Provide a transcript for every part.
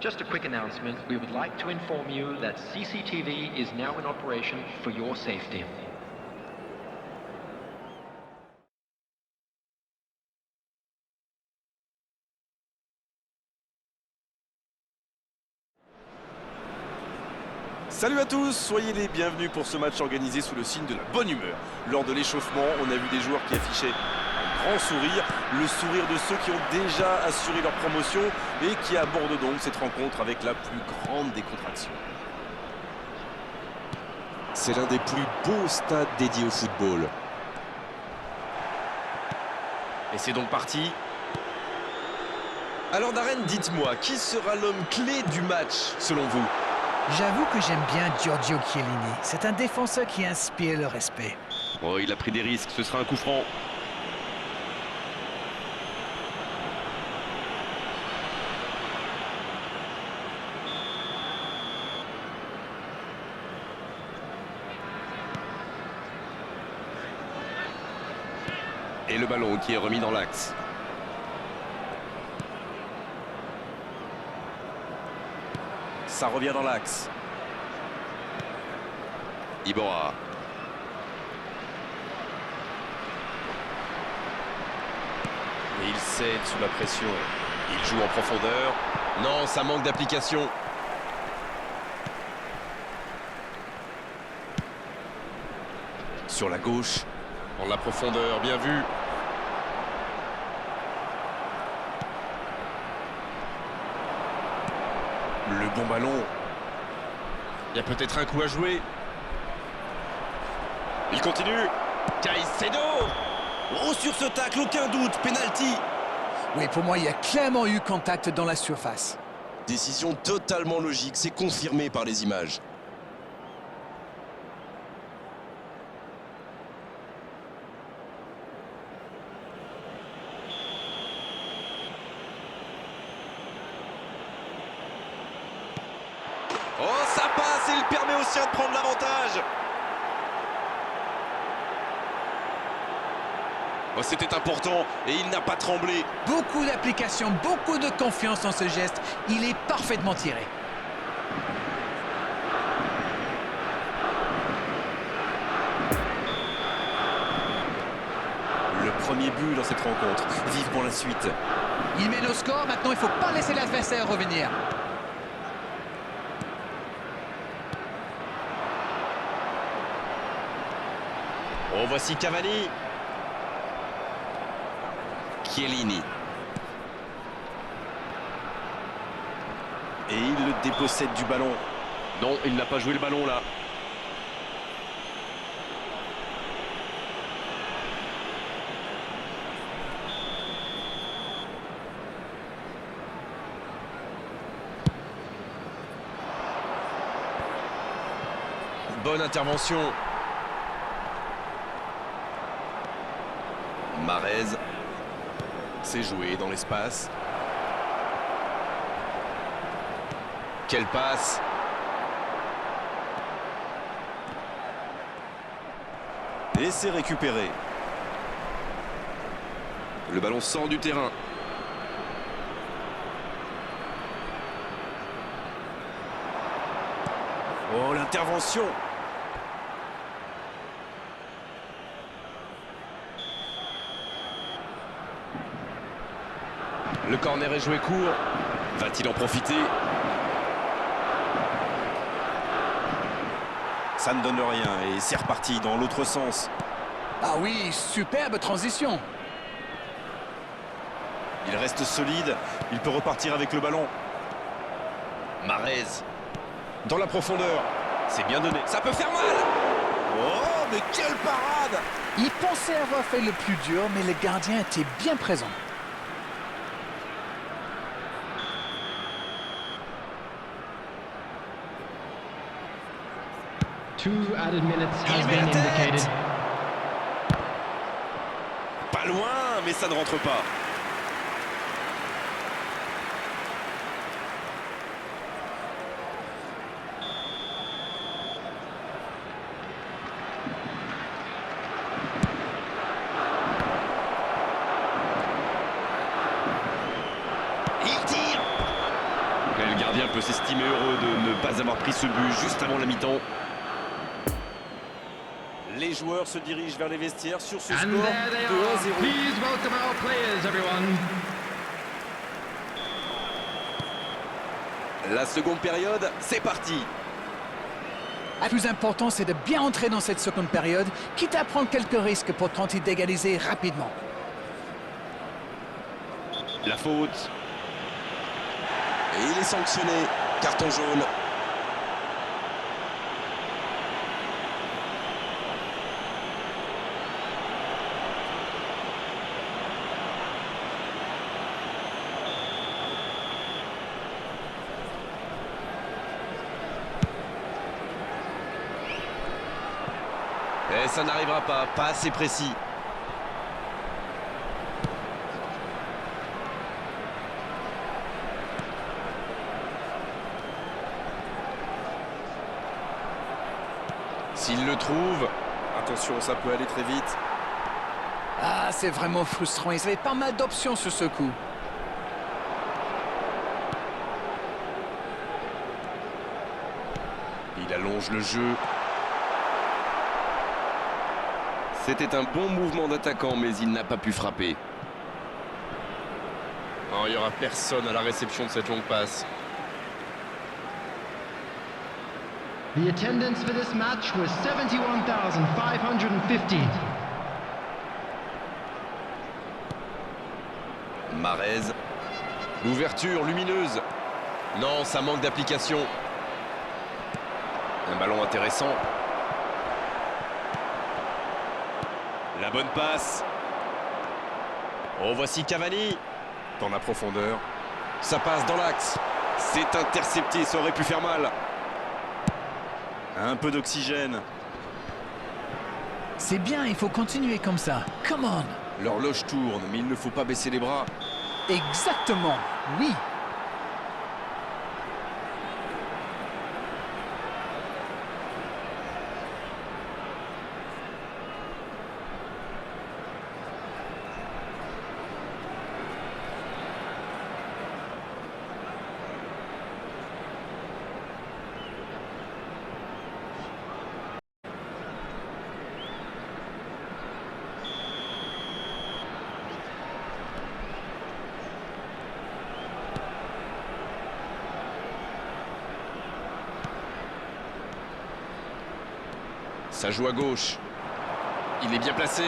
Just a quick announcement. We would like to inform you that CCTV is now in operation for your safety. Salut à tous, soyez les bienvenus pour ce match organisé sous le signe de la bonne humeur. Lors de l'échauffement, on a vu des joueurs qui affichaient un grand sourire, le sourire de ceux qui ont déjà assuré leur promotion et qui abordent donc cette rencontre avec la plus grande décontraction. C'est l'un des plus beaux stades dédiés au football. Et c'est donc parti. Alors Darren, dites-moi, qui sera l'homme clé du match selon vous ? J'avoue que j'aime bien Giorgio Chiellini. C'est un défenseur qui inspire le respect. Oh, il a pris des risques, ce sera un coup franc. Et le ballon qui est remis dans l'axe. Ça revient dans l'axe. Iborra. Et il cède sous la pression. Il joue en profondeur. Non, ça manque d'application. Sur la gauche. En la profondeur, bien vu. Le bon ballon. Il y a peut-être un coup à jouer. Il continue. Caicedo. Oh, sur ce tacle, aucun doute. Penalty. Oui, pour moi, il y a clairement eu contact dans la surface. Décision totalement logique. C'est confirmé par les images. Oh, ça passe et il permet aux siens de prendre l'avantage. Oh, c'était important et il n'a pas tremblé. Beaucoup d'application, beaucoup de confiance dans ce geste. Il est parfaitement tiré. Le premier but dans cette rencontre. Vive pour la suite. Il mène au score. Maintenant, il ne faut pas laisser l'adversaire revenir. Oh, voici Cavani. Chiellini. Et il le dépossède du ballon. Non, il n'a pas joué le ballon là. Bonne intervention. Marez. C'est joué dans l'espace. Quelle passe! Et c'est récupéré. Le ballon sort du terrain. Oh, l'intervention! Le corner est joué court. Va-t-il en profiter? Ça ne donne rien et c'est reparti dans l'autre sens. Ah oui, superbe transition. Il reste solide. Il peut repartir avec le ballon. Marez. Dans la profondeur. C'est bien donné. Ça peut faire mal! Oh, mais quelle parade! Il pensait avoir fait le plus dur, mais le gardien était bien présent. Two added minutes has Il met been la tête. indicated. Pas loin, mais ça ne rentre pas. Il tire. Et le gardien s'estimer heureux de ne pas avoir pris ce but juste avant la mi-temps. Les joueurs se dirigent vers les vestiaires sur ce score And there they de are. 1-0. Please welcome our players, everyone. La seconde période, c'est parti. Le plus important, c'est de bien entrer dans cette seconde période, quitte à prendre quelques risques pour tenter d'égaliser rapidement. La faute. Et il est sanctionné. Carton jaune. Et ça n'arrivera pas assez précis. S'il le trouve, attention, ça peut aller très vite. Ah, c'est vraiment frustrant. Ils avaient pas mal d'options sur ce coup. Il allonge le jeu. C'était un bon mouvement d'attaquant, mais il n'a pas pu frapper. Oh, il n'y aura personne à la réception de cette longue passe. The attendance for this match was 71,550. Marez. L'ouverture lumineuse. Non, ça manque d'application. Un ballon intéressant. La bonne passe. Oh, voici Cavani. Dans la profondeur. Ça passe dans l'axe. C'est intercepté, ça aurait pu faire mal. Un peu d'oxygène. C'est bien, il faut continuer comme ça. Come on. L'horloge tourne, mais il ne faut pas baisser les bras. Exactement, oui. Ça joue à gauche. Il est bien placé.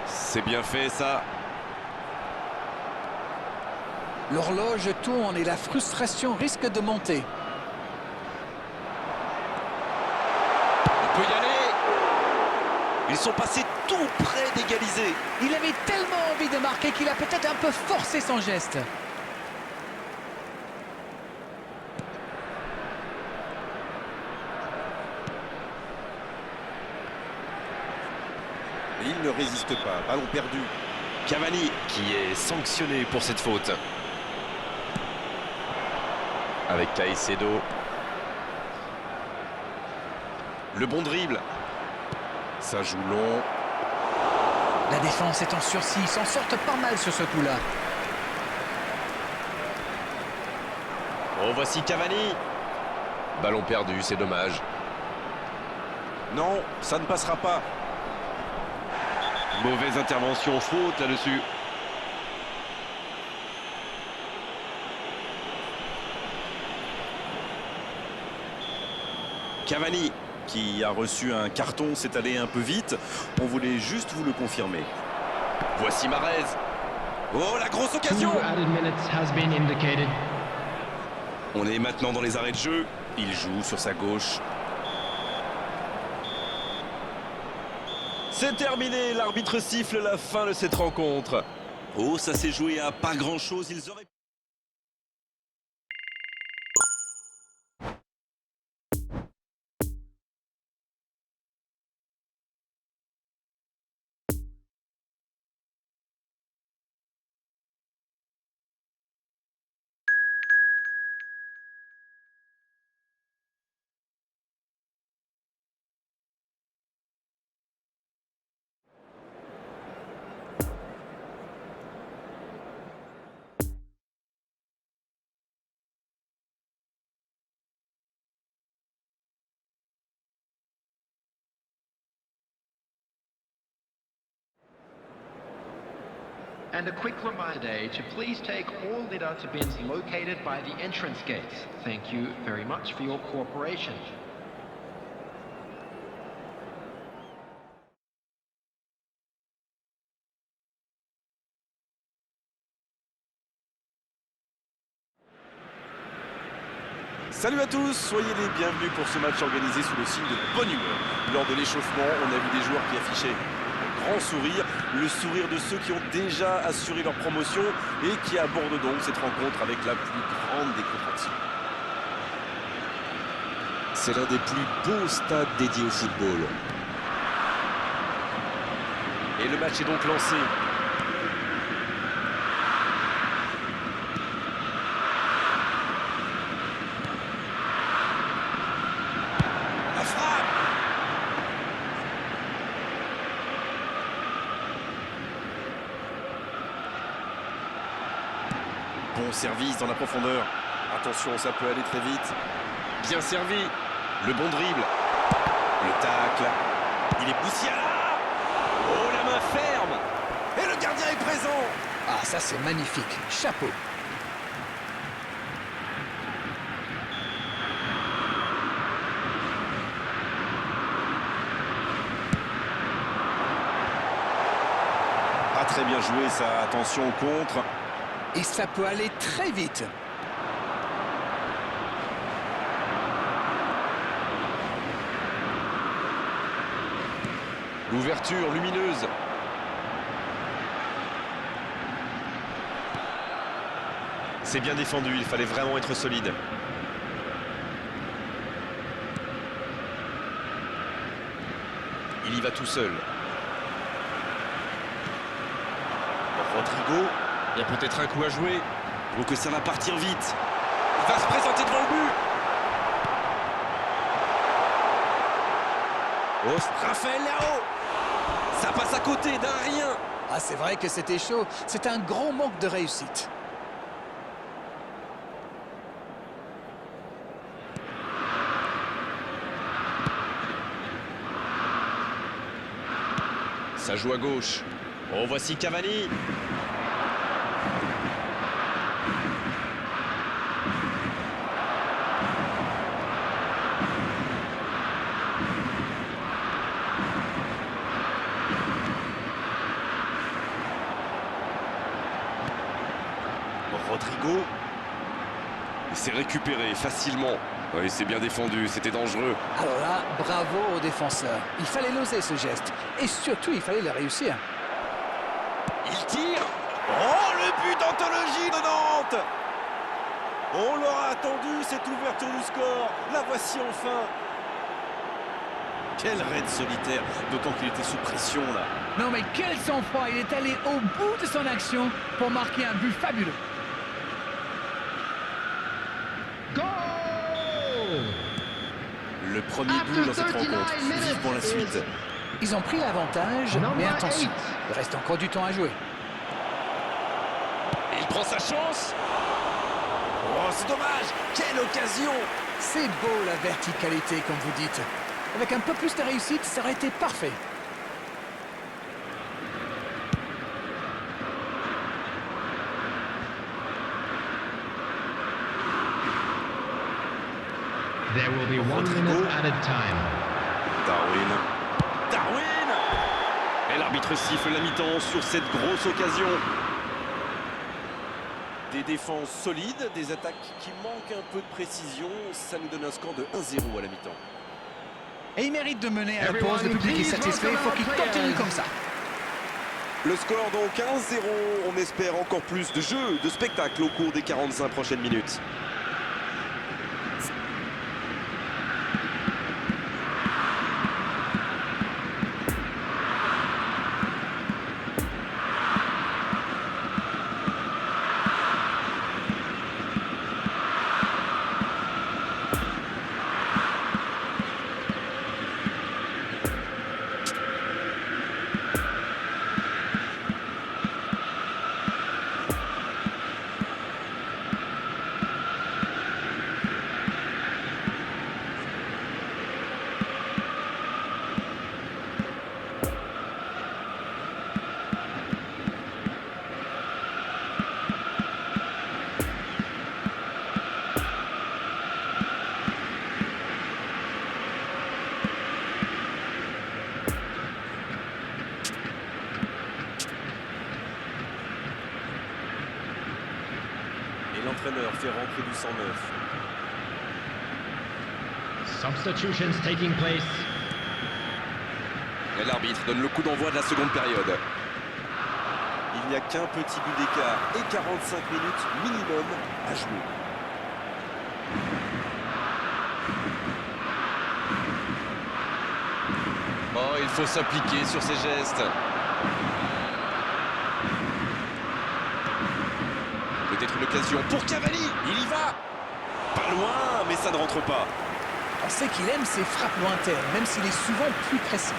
C'est bien fait, ça. L'horloge tourne et la frustration risque de monter. Il peut y aller. Ils sont passés tout près d'égaliser. Il avait tellement envie de marquer qu'il a peut-être un peu forcé son geste. Et il ne résiste pas. Ballon perdu. Cavani qui est sanctionné pour cette faute. Avec Caicedo. Le bon dribble. Ça joue long. La défense est en sursis, ils s'en sortent pas mal sur ce coup-là. Oh, voici Cavani. Ballon perdu, c'est dommage. Non, ça ne passera pas. Mauvaise intervention, faute là-dessus. Cavani, qui a reçu un carton, s'est allé un peu vite. On voulait juste vous le confirmer. Voici Marez. Oh, la grosse occasion! 2 added minutes has been indicated. On est maintenant dans les arrêts de jeu. Il joue sur sa gauche. C'est terminé, l'arbitre siffle la fin de cette rencontre. Oh, ça s'est joué à pas grand-chose, ils auraient... And a quick reminder today to please take all litter to bins located by the entrance gates. Thank you very much for your cooperation. Salut à tous, soyez les bienvenus pour ce match organisé sous le signe de la bonne humeur. Lors de l'échauffement, on a vu des joueurs qui affichaient un grand sourire, le sourire de ceux qui ont déjà assuré leur promotion et qui abordent donc cette rencontre avec la plus grande des contractions. C'est l'un des plus beaux stades dédiés au football. Et le match est donc lancé. Bon service dans la profondeur. Attention, ça peut aller très vite. Bien servi. Le bon dribble. Le tacle. Il est Moussiala. Oh, la main ferme. Et le gardien est présent. Ah, ça c'est magnifique. Chapeau. Pas très bien joué ça. Attention au contre. Et ça peut aller très vite. L'ouverture lumineuse. C'est bien défendu, il fallait vraiment être solide. Il y va tout seul. Rodrigo, il y a peut-être un coup à jouer. Donc ça va partir vite. Il va se présenter devant le but. Oh, Raphaël Leao. Ça passe à côté d'un rien. Ah, c'est vrai que c'était chaud. C'est un grand manque de réussite. Ça joue à gauche. Oh, voici Cavani. Rodrigo. Il s'est récupéré facilement. Oui, c'est bien défendu, c'était dangereux. Alors là, bravo aux défenseurs. Il fallait l'oser ce geste. Et surtout, il fallait le réussir. Il tire. Oh, le but d'anthologie de Nantes. On l'aura attendu, cette ouverture du score. La voici enfin. Quel raid solitaire, d'autant qu'il était sous pression là. Non mais quel sang-froid. Il est allé au bout de son action pour marquer un but fabuleux. Le premier but dans cette rencontre. Vivement la suite. Ils ont pris l'avantage, mais attention, il reste encore du temps à jouer. Et il prend sa chance. Oh, c'est dommage. Quelle occasion. C'est beau la verticalité, comme vous dites. Avec un peu plus de réussite, ça aurait été parfait. There will be 1 minute added time. Darwin. Et l'arbitre siffle la mi-temps sur cette grosse occasion. Des défenses solides, des attaques qui manquent un peu de précision. Ça nous donne un score de 1-0 à la mi-temps. Et il mérite de mener à la pause. Le public est satisfait, il faut qu'il continue comme ça. Le score donc 1-0. On espère encore plus de jeu, de spectacle au cours des 45 prochaines minutes. l'entraîneur fait rentrer du 109. Substitutions taking place. Et l'arbitre donne le coup d'envoi de la seconde période. Il n'y a qu'un petit but d'écart et 45 minutes minimum à jouer. Oh, il faut s'appliquer sur ces gestes. Peut-être une occasion pour Cavani. Il y va. Pas loin, mais ça ne rentre pas. On sait qu'il aime ses frappes lointaines, même s'il est souvent plus précis.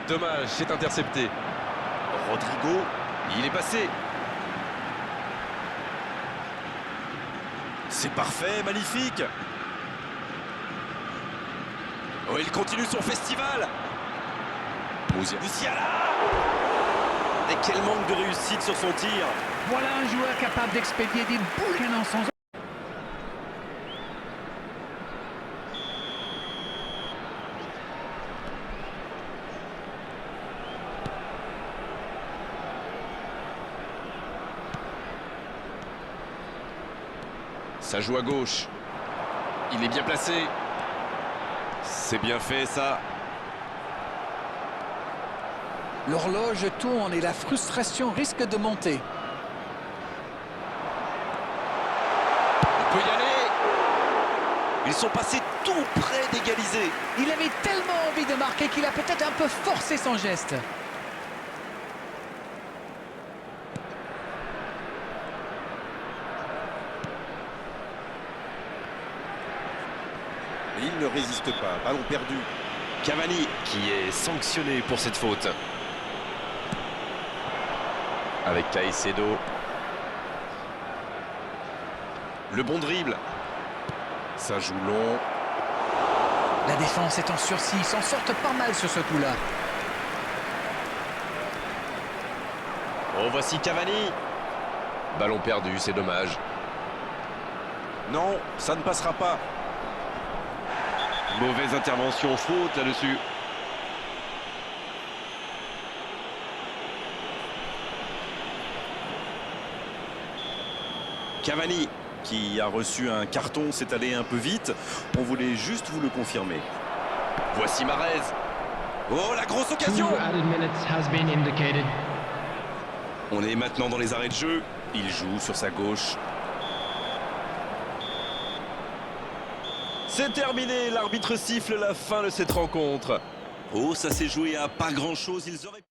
Dommage, c'est intercepté. Rodrigo, Il est passé. c'est parfait, magnifique. Oh, il continue son festival. Musiala. Et quel manque de réussite sur son tir. Voilà un joueur capable d'expédier des boules canon sans... Ça joue à gauche. Il est bien placé. C'est bien fait, ça. L'horloge tourne et la frustration risque de monter. Il peut y aller. Ils sont passés tout près d'égaliser. Il avait tellement envie de marquer qu'il a peut-être un peu forcé son geste. Mais il ne résiste pas. Ballon perdu. Cavani qui est sanctionné pour cette faute. Avec Caicedo. Le bon dribble. Ça joue long. La défense est en sursis, ils s'en sortent pas mal sur ce coup-là. Oh, voici Cavani. Ballon perdu, c'est dommage. Non, ça ne passera pas. Mauvaise intervention, faute là-dessus. Cavani, qui a reçu un carton, s'est allé un peu vite. On voulait juste vous le confirmer. Voici Mahrez. Oh, la grosse 2 occasion! added minutes has been indicated. On est maintenant dans les arrêts de jeu. Il joue sur sa gauche. C'est terminé, l'arbitre siffle la fin de cette rencontre. Oh, ça s'est joué à pas grand-chose, ils auraient...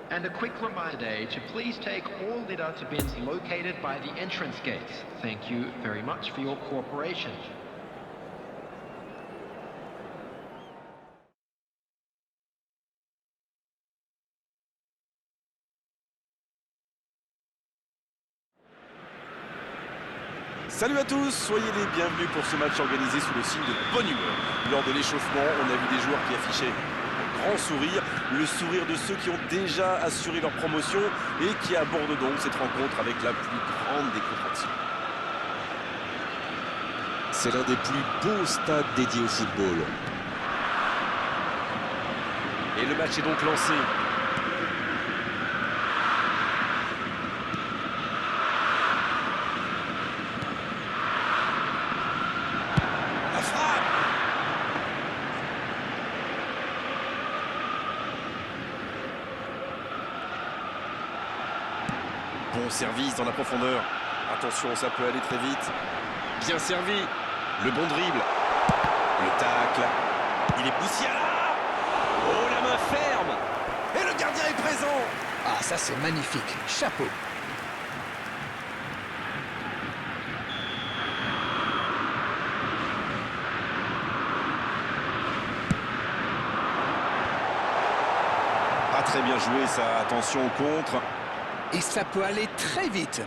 And a quick reminder to please take all letter bins located by the entrance gates. Thank you very much for your cooperation. Salut à tous, soyez les bienvenus pour ce match organisé sous le signe de la bonne humeur. Lors de l'échauffement, on a vu des joueurs qui affichaient un grand sourire, le sourire de ceux qui ont déjà assuré leur promotion et qui abordent donc cette rencontre avec la plus grande décontraction. C'est l'un des plus beaux stades dédiés au football. Et le match est donc lancé. La frappe! Bon service dans la profondeur. Attention, ça peut aller très vite. Bien servi. Le bon dribble. Le tacle. Il est Musiala. Ah, ça c'est magnifique. Chapeau. Pas très bien joué ça, attention au contre. Et ça peut aller très vite.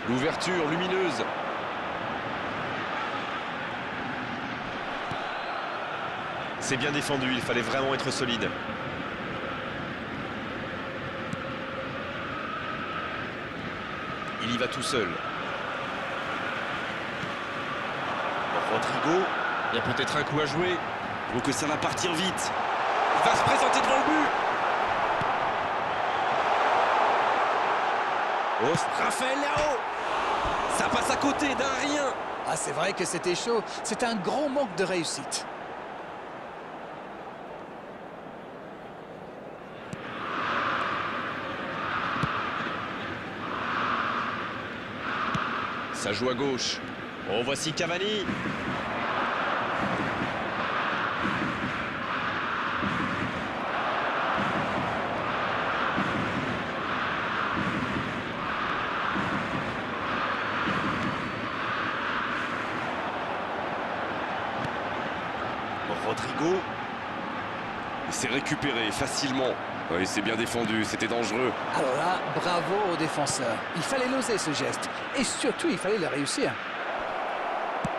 L'ouverture lumineuse. C'est bien défendu, il fallait vraiment être solide. Il y va tout seul. Rodrigo, Il y a peut-être un coup à jouer. donc que ça va partir vite. Il va se présenter devant le but. Oh, Raphaël Leao. Ça passe à côté d'un rien. Ah, c'est vrai que c'était chaud. C'est un gros manque de réussite. Ça joue à gauche. Oh, voici Cavani. Rodrigo. Il s'est récupéré facilement. Oui, c'est bien défendu, c'était dangereux. Alors là, bravo aux défenseurs. Il fallait l'oser ce geste. Et surtout, il fallait le réussir.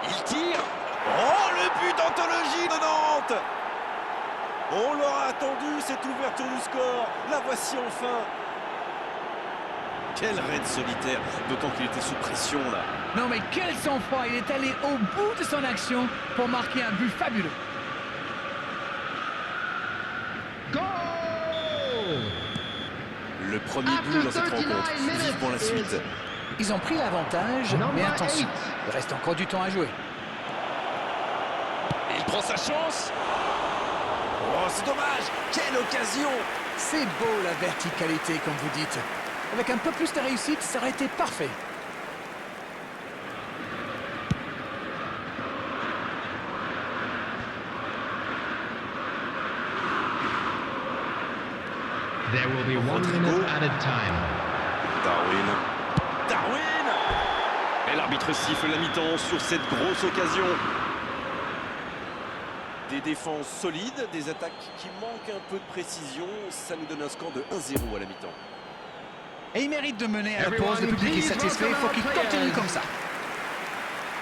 Il tire. Oh, le but d'anthologie de Nantes. On l'aura attendu, cette ouverture du score. La voici enfin. Quel raid solitaire, d'autant qu'il était sous pression là. Non mais quel sang-froid. Il est allé au bout de son action pour marquer un but fabuleux. Goal! Le premier but dans cette rencontre. Vivement la suite. Ils ont pris l'avantage, mais Number attention, 8. il reste encore du temps à jouer. Il prend sa chance. Oh, c'est dommage. Quelle occasion. C'est beau la verticalité, comme vous dites. Avec un peu plus de réussite, ça aurait été parfait. There will be 1 Rodrigo. minute added time. Darwin. Darwin. Et l'arbitre siffle la mi-temps sur cette grosse occasion. Des défenses solides, des attaques qui manquent un peu de précision. Ça nous donne un score de 1-0 à la mi-temps. Et il mérite de mener à la Everyone, pause. Le public est please satisfait. Il faut welcome qu'il our continue players. comme ça.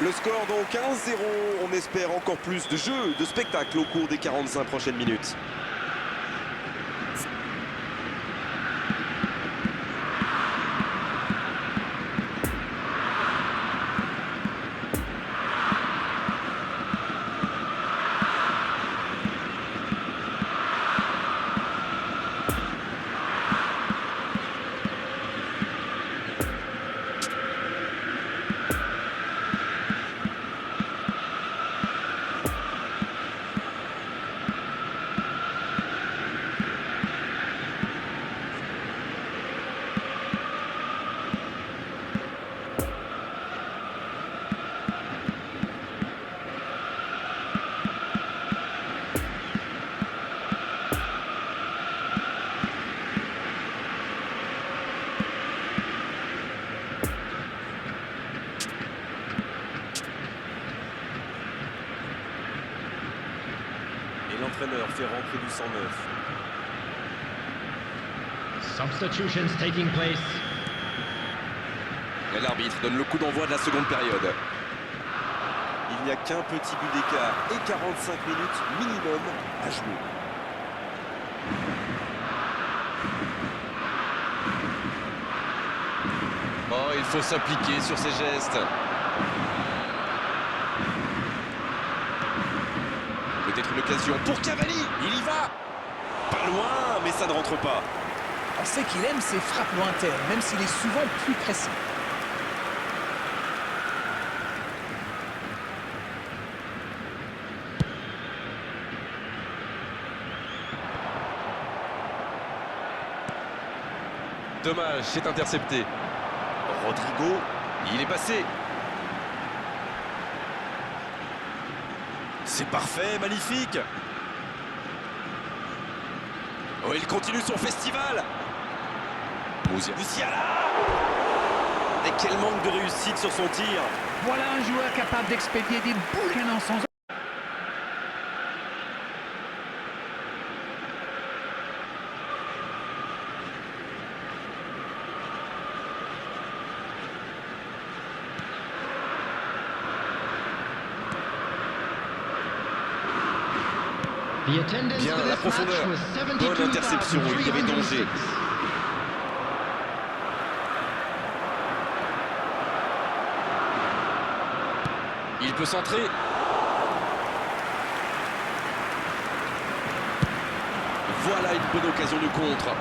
Le score donc 1-0. On espère encore plus de jeu, de spectacle au cours des 45 prochaines minutes. Et l'entraîneur fait rentrer du 109. Substitutions taking place. Et l'arbitre donne le coup d'envoi de la seconde période. Il n'y a qu'un petit but d'écart et 45 minutes minimum à jouer. Oh, il faut s'appliquer sur ces gestes. Peut-être une occasion pour Cavani. Il y va. Pas loin, mais ça ne rentre pas. On sait qu'il aime ses frappes lointaines, même s'il est souvent plus précis. Dommage, c'est intercepté. Rodrigo. Il est passé. c'est parfait, magnifique. Oh, il continue son festival. Musiala. Et quel manque de réussite sur son tir. Voilà un joueur capable d'expédier des boules canon sans... The attendance Bien, for la this profondeur. match was Bonne interception, il y avait danger. 72,306. Il peut centrer. Voilà une bonne occasion de contre.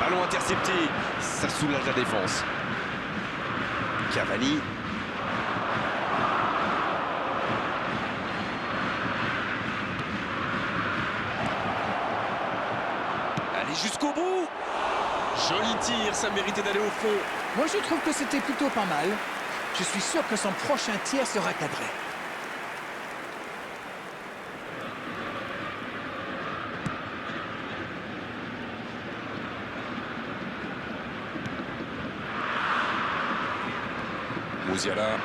Ballon intercepté. Ça soulage la défense. Cavani. Allez jusqu'au bout. Joli tir, ça méritait d'aller au fond. Moi, je trouve que c'était plutôt pas mal. Je suis sûr que son prochain tir sera cadré. Musiala.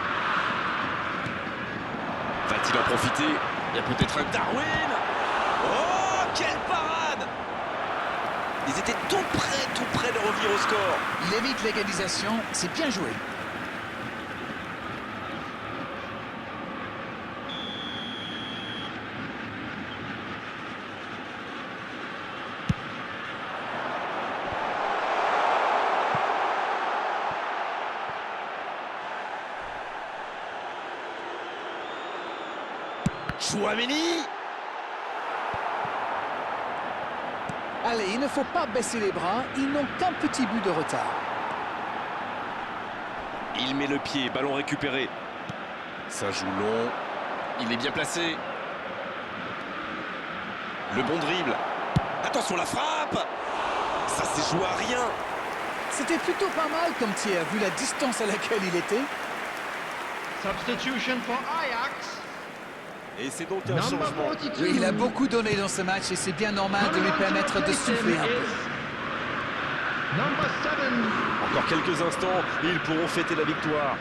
Va-t-il en profiter? Il y a peut-être un Darwin. Oh, quelle parade. Ils étaient tout près de revenir au score. Il évite l'égalisation, c'est bien joué. Chouameni. Allez, il ne faut pas baisser les bras, ils n'ont qu'un petit but de retard. Il met le pied, ballon récupéré. Ça joue long. Il est bien placé. Le bon dribble. Attention la frappe. Ça s'est joué à rien. C'était plutôt pas mal comme tir, vu la distance à laquelle il était. Substitution for Ajax. Et c'est donc un Number changement. 42. Oui, il a beaucoup donné dans ce match et c'est bien normal de lui permettre de souffler un peu. Number 7. Encore quelques instants, ils pourront fêter la victoire.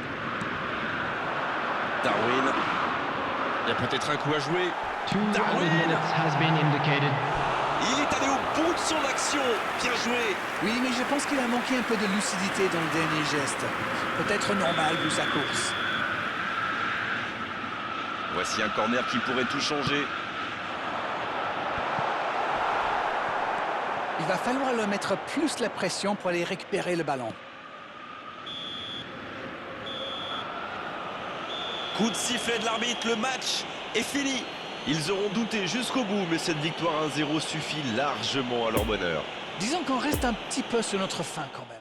Darwin. Il y a peut-être un coup à jouer. 2 Darwin. added minutes has been indicated. Il est allé au bout de son action. Bien joué. Oui, mais je pense qu'il a manqué un peu de lucidité dans le dernier geste. Peut-être normal vu sa course. Voici un corner qui pourrait tout changer. Il va falloir leur mettre plus la pression pour aller récupérer le ballon. Coup de sifflet de l'arbitre, le match est fini. Ils auront douté jusqu'au bout, mais cette victoire 1-0 suffit largement à leur bonheur. Disons qu'on reste un petit peu sur notre faim quand même.